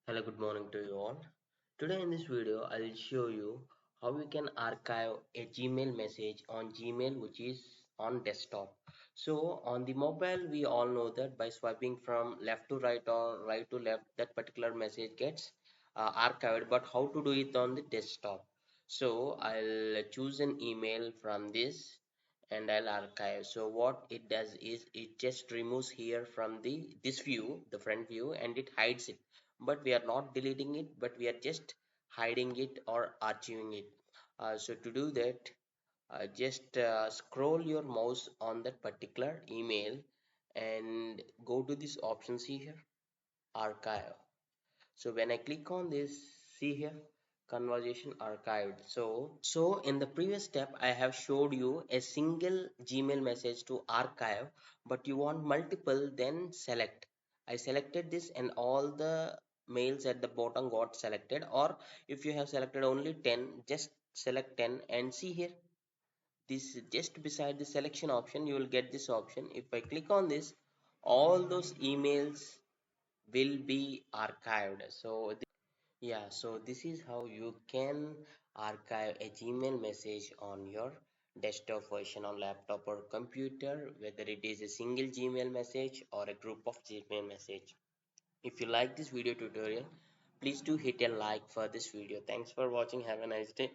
Hello, good morning to you all. Today in this video, I'll show you how you can archive a Gmail message on Gmail which is on desktop. So on the mobile, we all know that by swiping from left to right or right to left, that particular message gets archived. But how to do it on the desktop? So I'll choose an email from this and I'll archive. So what it does is it just removes here from the this view, the front view, and it hides it, but we are not deleting it, but we are just hiding it or archiving it. So to do that, just scroll your mouse on that particular email and go to this option. See here, archive. So when I click on this, see here, conversation archived. So in the previous step I have showed you a single Gmail message to archive, but you want multiple, then select. I selected this and all the mails at the bottom got selected. Or if you have selected only 10, just select 10 and see here, this just beside the selection option you will get this option. If I click on this, all those emails will be archived. So this is how you can archive a Gmail message on your desktop version on laptop or computer, whether it is a single Gmail message or a group of Gmail message. If you like this video tutorial, please do hit a like for this video. Thanks for watching. Have a nice day.